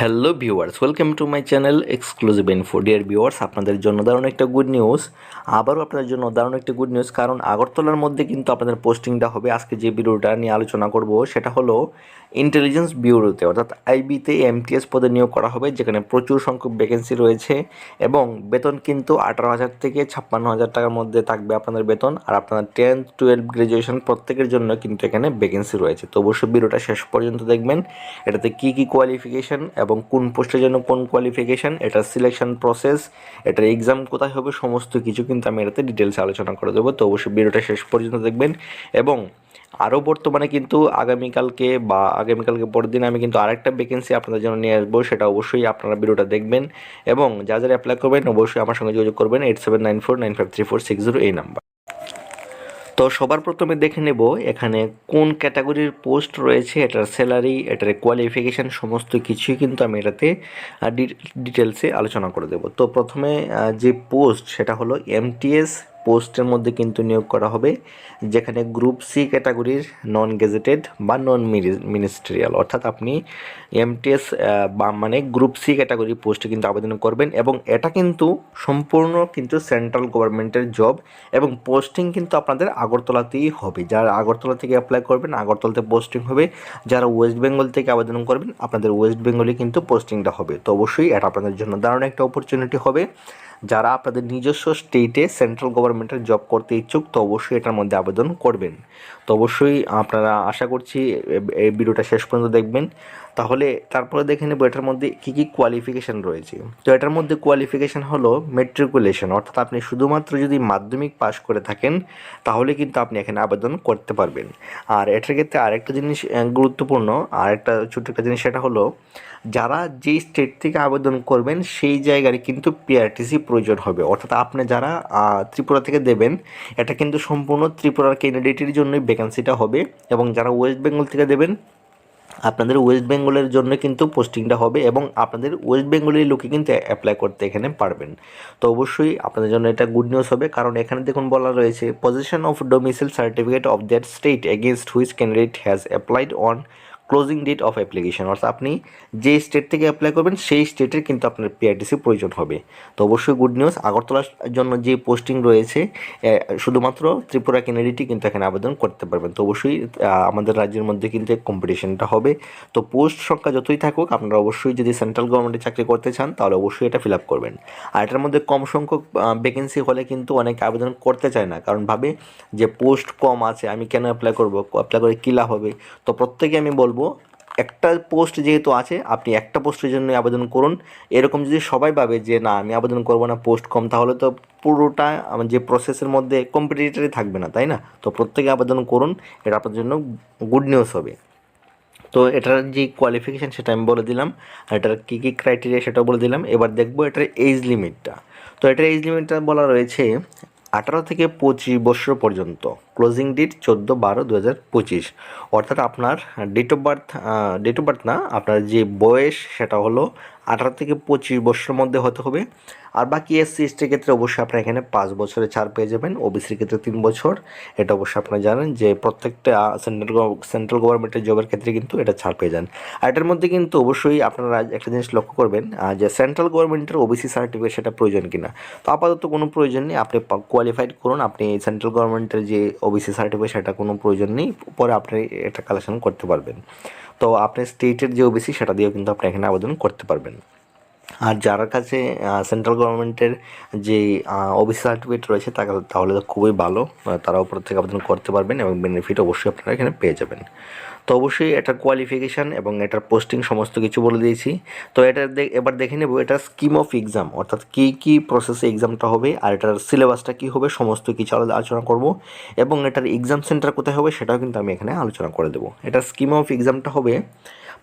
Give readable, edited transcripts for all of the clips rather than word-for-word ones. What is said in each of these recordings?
Hello viewers, welcome to my channel exclusive info. Dear viewers, আপনাদের জন্য দারুণ একটা গুড নিউজ। আবারও আপনাদের জন্য দারুণ একটা গুড নিউজ, কারণ আগরতলার মধ্যে কিন্তু আপনাদের পোস্টিংটা হবে। আজকে যে ভিডিওটা নিয়ে আলোচনা করব সেটা হলো ইন্টেলিজেন্স ব্যুরোতে, অর্থাৎ আইবিতে এমটিএস পদে নিয়োগ করা হবে, যেখানে প্রচুর সংখ্যক ভ্যাকেন্সি রয়েছে এবং বেতন কিন্তু 18,000 থেকে 56,000 টাকার মধ্যে থাকবে আপনাদের বেতন। আর আপনার 10-12 গ্রাজুয়েশন প্রত্যেকের জন্য কিন্তু এখানে ভ্যাকেন্সি রয়েছে। তো অবশ্যই ভিডিওটা শেষ পর্যন্ত দেখবেন। এটাতে কী কী কোয়ালিফিকেশান এবং কোন পোস্টের জন্য কোন কোয়ালিফিকেশান, এটার সিলেকশন প্রসেস, এটার এক্সাম কোথায় হবে, সমস্ত কিছু কিন্তু আমি এটাতে ডিটেলসে আলোচনা করে দেবো। তো অবশ্যই ভিডিওটা শেষ পর্যন্ত দেখবেন। এবং আরও বর্তমানে কিন্তু আগামীকালকে পরের দিন আমি কিন্তু আরেকটা ভ্যাকেন্সি আপনাদের জন্য নিয়ে আসবো, সেটা অবশ্যই আপনারা ভিডিওটা দেখবেন। এবং যারা অ্যাপ্লাই করবেন অবশ্যই আমার সঙ্গে যোগাযোগ করবেন 8794953460 এই নাম্বার। তো সবার প্রথমে দেখে নেব এখানে কোন ক্যাটাগরির পোস্ট রয়েছে, এটার স্যালারি, এটার কোয়ালিফিকেশান, সমস্ত কিছুই কিন্তু আমি এটাতে ডিটেলসে আলোচনা করে দেব। তো প্রথমে যে পোস্ট সেটা হলো এমটিএস পোস্টের মধ্যে কিন্তু নিয়োগ করা হবে, যেখানে গ্রুপ সি ক্যাটাগরির নন গেজেটেড বা নন মিনিস্ট্রিয়াল, অর্থাৎ আপনি এমটিএস মানে গ্রুপ সি ক্যাটাগরির পোস্টে কিন্তু আবেদন করবেন। এবং এটা কিন্তু সম্পূর্ণ কিন্তু সেন্ট্রাল গভর্নমেন্টের জব এবং পোস্টিং কিন্তু আপনাদের আগরতলাতেই হবে। যারা আগরতলা থেকে অ্যাপ্লাই করবেন আগরতলাতে পোস্টিং হবে, যারা ওয়েস্ট বেঙ্গল থেকে আবেদন করবেন আপনাদের ওয়েস্ট বেঙ্গলে কিন্তু পোস্টিংটা হবে। তো অবশ্যই এটা আপনাদের জন্য দারুণ একটা অপরচুনিটি হবে। যারা আপনাদের নিজস্ব স্টেটে সেন্ট্রাল গভর্নমেন্টের জব করতে ইচ্ছুক তো অবশ্যই এটার মধ্যে আবেদন করবেন। তো অবশ্যই আপনারা আশা করছি এই ভিডিওটা শেষ পর্যন্ত দেখবেন। তাহলে তারপরে দেখে নেব এটার মধ্যে কী কী কোয়ালিফিকেশান রয়েছে। তো এটার মধ্যে কোয়ালিফিকেশান হলো মেট্রিকুলেশন, অর্থাৎ আপনি শুধুমাত্র যদি মাধ্যমিক পাস করে থাকেন তাহলে কিন্তু আপনি এখানে আবেদন করতে পারবেন। আর এটার ক্ষেত্রে আরেকটা জিনিস গুরুত্বপূর্ণ, আরেকটা ছোট্ট একটা জিনিস, সেটা হলো যারা যেই স্টেট থেকে আবেদন করবেন সেই জায়গার কিন্তু পিআরটিসি প্রয়োজন হবে। অর্থাৎ আপনি যারা ত্রিপুরা থেকে দেবেন এটা কিন্তু সম্পূর্ণ ত্রিপুরার ক্যান্ডিডেটের জন্যই ভ্যাকেন্সিটা হবে। এবং যারা ওয়েস্ট বেঙ্গল থেকে দেবেন আপনাদের ওয়েস্ট বেঙ্গলের জন্য কিন্তু পোস্টিংটা হবে এবং আপনাদের ওয়েস্ট বেঙ্গলের লোকে কিন্তু অ্যাপ্লাই করতে এখানে পারবেন। তো অবশ্যই আপনাদের জন্য এটা গুড নিউজ হবে, কারণ এখানে দেখুন বলা রয়েছে position of domicile certificate of that state against which candidate has applied on closing date of application, অর্থাৎ আপনি যে স্টেট থেকে অ্যাপ্লাই করবেন সেই স্টেটের কিন্তু আপনার পিআরটিসি প্রয়োজন হবে। তো অবশ্যই গুড নিউজ, আগরতলার জন্য যে পোস্টিং রয়েছে শুধুমাত্র ত্রিপুরা ক্যান্ডিডেটই কিন্তু এখানে আবেদন করতে পারবেন। তো অবশ্যই আমাদের রাজ্যের মধ্যে কিন্তু কম্পিটিশনটা হবে। তো পোস্ট সংখ্যা যতই থাকুক আপনারা অবশ্যই যদি সেন্ট্রাল গভর্নমেন্টে চাকরি করতে চান তাহলে অবশ্যই এটা ফিল আপ করবেন। আর এটার মধ্যে কম সংখ্যক ভ্যাকেন্সি হলে কিন্তু অনেকে আবেদন করতে চায় না, কারণ ভাবে যে পোস্ট কম আছে আমি কেন অ্যাপ্লাই করবো, অ্যাপ্লাই করে কী লাভ হবে। তো প্রত্যেকে আমি বলবো একটা পোস্ট যেহেতু আছে আপনি একটা পোস্টের জন্য আবেদন করুন। এরকম যদি সবাই ভাবে যে না আমি আবেদন করবো না পোস্ট কম, তাহলে তো পুরোটা আমার যে প্রসেসের মধ্যে কম্পিটিটরই থাকবে না, তাই না? তো প্রত্যেকে আবেদন করুন, এটা আপনার জন্য গুড নিউজ হবে। তো এটার যে কোয়ালিফিকেশান সেটা আমি বলে দিলাম, আর এটার কী কী ক্রাইটেরিয়া সেটাও বলে দিলাম। এবার দেখবো এটার এজ লিমিটটা। তো এটার এজ লিমিটটা বলা রয়েছে 18 থেকে 25 বছর পর্যন্ত, ক্লোজিং ডেট 14/12/2025। অর্থাৎ আপনার ডেট অফ বার্থ না, আপনার যে বয়স সেটা হলো 18 থেকে 25 বছরের মধ্যে হতে হবে। আর বাকি এসসি এসটির ক্ষেত্রে অবশ্যই আপনারা এখানে 5 বছরের ছাড় পেয়ে যাবেন, ওবিসির ক্ষেত্রে 3 বছর। এটা অবশ্যই আপনারা জানেন যে প্রত্যেকটা সেন্ট্রাল গভর্নমেন্টের জবের ক্ষেত্রে কিন্তু এটা ছাড় পেয়ে যান। আর এটার মধ্যে কিন্তু অবশ্যই আপনারা একটা জিনিস লক্ষ্য করবেন যে সেন্ট্রাল গভর্নমেন্টের ওবিসি সার্টিফিকেট সেটা প্রয়োজন কিনা। তো আপাতত কোনো প্রয়োজন নেই, আপনি কোয়ালিফাইড করুন, আপনি সেন্ট্রাল গভর্নমেন্টের যে ওবিসি সার্টিফিকেট সেটা কোনো প্রয়োজন নেই, পরে আপনি এটা কালেকশন করতে পারবেন। তো আপনি স্টেটের যে ওবিসি সেটা দিয়েও কিন্তু আপনি এখানে আবেদন করতে পারবেন। আর যার কাছে সেন্ট্রাল গভর্নমেন্টের যে ওবিসি সার্টিফিকেট রয়েছে তাহলে তো খুবই ভালো, তারা উপর থেকে আবেদন করতে পারবেন এবং বেনিফিট অবশ্যই আপনারা এখানে পেয়ে যাবেন। তো অবশ্যই এটার কোয়ালিফিকেশান এবং এটার পোস্টিং সমস্ত কিছু বলে দিয়েছি। তো এবার দেখে নেব এটার স্কিম অফ এক্সাম, অর্থাৎ কী প্রসেসে এক্সামটা হবে আর এটার সিলেবাসটা কী হবে সমস্ত কিছু আলোচনা করব। এবং এটার এক্সাম সেন্টার কোথায় হবে সেটাও কিন্তু আমি এখানে আলোচনা করে দেবো। এটার স্কিম অফ এক্সামটা হবে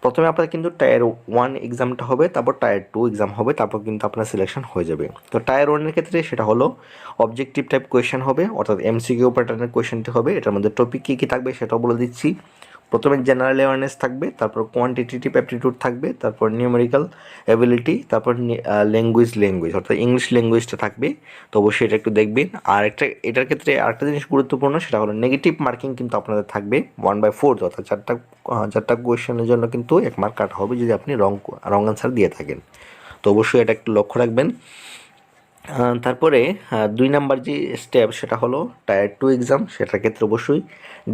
প্রথমে আপনার কিন্তু টায়ার 1 এক্সামটা হবে, তারপর টায়ার 2 এক্সাম হবে, তারপর কিন্তু আপনার সিলেকশন হয়ে যাবে। তো টায়ার 1-এর ক্ষেত্রে সেটা হলো অবজেক্টিভ টাইপ কোয়েশ্চেন হবে, অর্থাৎ এমসিকিউ প্যাটার্নের কোয়েশ্চেনটি হবে। এটার মধ্যে টপিক কী কী থাকবে সেটাও বলে দিচ্ছি। প্রথমে জেনারেল অ্যাওয়ারনেস থাকবে, তারপর কোয়ান্টিটেটিভ অ্যাপটিটিউড থাকবে, তারপর নিউমেরিক্যাল অ্যাবিলিটি, তারপর ল্যাঙ্গুয়েজ অর্থাৎ ইংলিশ ল্যাঙ্গুয়েজটা থাকবে। তো অবশ্যই এটা একটু দেখবেন। আর এটার ক্ষেত্রে আরেকটা জিনিস গুরুত্বপূর্ণ, সেটা হলো নেগেটিভ মার্কিং কিন্তু আপনাদের থাকবে 1/4, অর্থাৎ চারটা কোয়েশ্চেনের জন্য কিন্তু 1 মার্ক কাটা হবে যদি আপনি রং আনসার দিয়ে থাকেন। তো অবশ্যই এটা একটু লক্ষ্য রাখবেন। তারপরে 2 নাম্বার যে স্টেপ সেটা হলো টায়ার 2 এক্সাম। সেটার ক্ষেত্রে অবশ্যই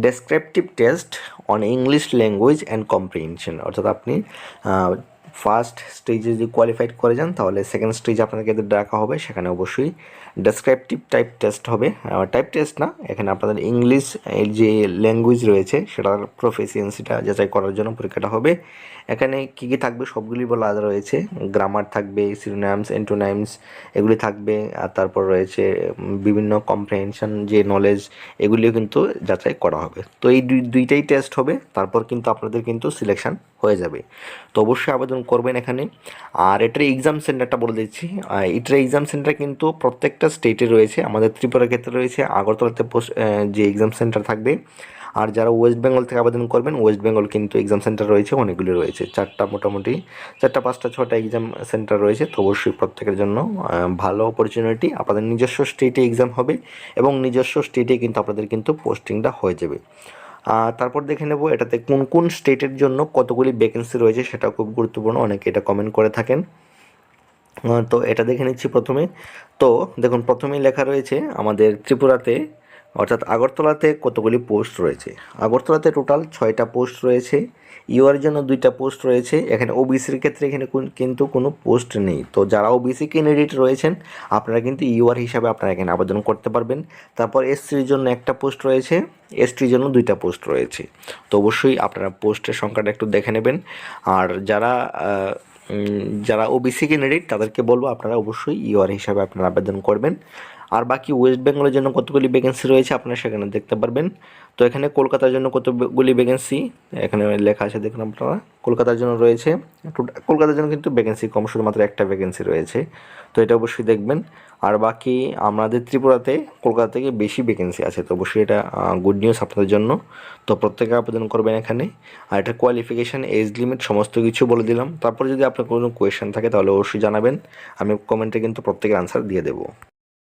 descriptive test on English language and comprehension, অর্থাৎ আপনি ফার্স্ট স্টেজে যদি কোয়ালিফাইড করে যান তাহলে সেকেন্ড স্টেজ আপনাকে ডাকা হবে, সেখানে অবশ্যই ডেসক্রিপটিভ টাইপ টেস্ট হবে। টাইপ টেস্ট না, এখানে আপনাদের ইংলিশ এর যে ল্যাঙ্গুয়েজ রয়েছে সেটার প্রফিসিয়েন্সিটা যাচাই করার জন্য পরীক্ষাটা হবে। এখানে কী কী থাকবে সবগুলি বলা রয়েছে, গ্রামার থাকবে, সিনোনিমস, অ্যান্টোনিমস এগুলি থাকবে, আর তারপর রয়েছে বিভিন্ন কম্প্রিহেনশন যে নলেজ এগুলিও কিন্তু যাচাই করা হবে। তো এই দুইটাই টেস্ট হবে, তারপর কিন্তু আপনাদের কিন্তু সিলেকশন হয়ে যাবে। তো অবশ্যই আবেদন করবেন এখানে। আর এটার এক্সাম সেন্টারটা বলে দিচ্ছি, এটার এক্সাম সেন্টার কিন্তু প্রত্যেকটা স্টেটে রয়েছে। আমাদের ত্রিপুরার ক্ষেত্রে রয়েছে আগরতলাতে যে এক্সাম সেন্টার থাকবে। আর যারা ওয়েস্ট বেঙ্গল থেকে আবেদন করবেন, ওয়েস্ট বেঙ্গল কিন্তু এক্সাম সেন্টার রয়েছে অনেকগুলি রয়েছে, মোটামুটি 4টা 5টা 6টা এক্সাম সেন্টার রয়েছে। তো অবশ্যই প্রত্যেকের জন্য ভালো অপরচুনিটি। আপনাদের নিজস্ব স্টেটে এক্সাম হবে এবং নিজস্ব স্টেটে কিন্তু আপনাদের কিন্তু পোস্টিংটা হয়ে যাবে। তারপর দেখে নেব এটাতে কোন কোন স্টেটের জন্য কতগুলি ভ্যাকেন্সি রয়েছে, সেটা খুব গুরুত্বপূর্ণ, অনেকে এটা কমেন্ট করে থাকেন। তো এটা দেখে নিচ্ছি প্রথমে। তো দেখুন প্রথমেই লেখা রয়েছে আমাদের ত্রিপুরাতে অর্থাৎ আগরতলাতে কতগুলি পোস্ট রয়েছে। আগরতলাতে টোটাল 6টা পোস্ট রয়েছে। ইউআর জন্য 2টা পোস্ট রয়েছে। এখানে ওবিসির ক্ষেত্রে এখানে কিন্তু কোনো পোস্ট নেই। তো যারা ওবিসি ক্যান্ডিডেট রয়েছেন আপনারা কিন্তু ইউআর হিসাবে আপনারা এখানে আবেদন করতে পারবেন। তারপর এসসির জন্য 1টা পোস্ট রয়েছে, এসটির জন্য 2টা পোস্ট রয়েছে। তো অবশ্যই আপনারা পোস্টের সংখ্যাটা একটু দেখে নেবেন। আর যারা ওবিসি ক্যান্ডিডেট তাদেরকে বলবো আপনারা অবশ্যই ইউআর হিসাবে আপনারা আবেদন করবেন। আর বাকি ওয়েস্ট বেঙ্গলের জন্য কতগুলি ভ্যাকেন্সি রয়েছে আপনারা সেখানে দেখতে পারবেন। তো এখানে কলকাতার জন্য কতগুলি ভ্যাকেন্সি এখানে লেখা আছে, দেখুন আপনারা কলকাতার জন্য রয়েছে। কলকাতার জন্য কিন্তু ভ্যাকেন্সি কম, শুধুমাত্র 1টা ভ্যাকেন্সি রয়েছে। তো এটা অবশ্যই দেখবেন। আর বাকি আমাদের ত্রিপুরাতে কলকাতা থেকে বেশি ভ্যাকেন্সি আছে। তো অবশ্যই এটা গুড নিউজ আপনাদের জন্য। তো প্রত্যেকে আবেদন করবেন এখানে। আর এটা কোয়ালিফিকেশান, এজ লিমিট সমস্ত কিছু বলে দিলাম। তারপর যদি আপনার কোনো কোয়েশ্চেন থাকে তাহলে অবশ্যই জানাবেন, আমি কমেন্টে কিন্তু প্রত্যেকের আনসার দিয়ে দেবো।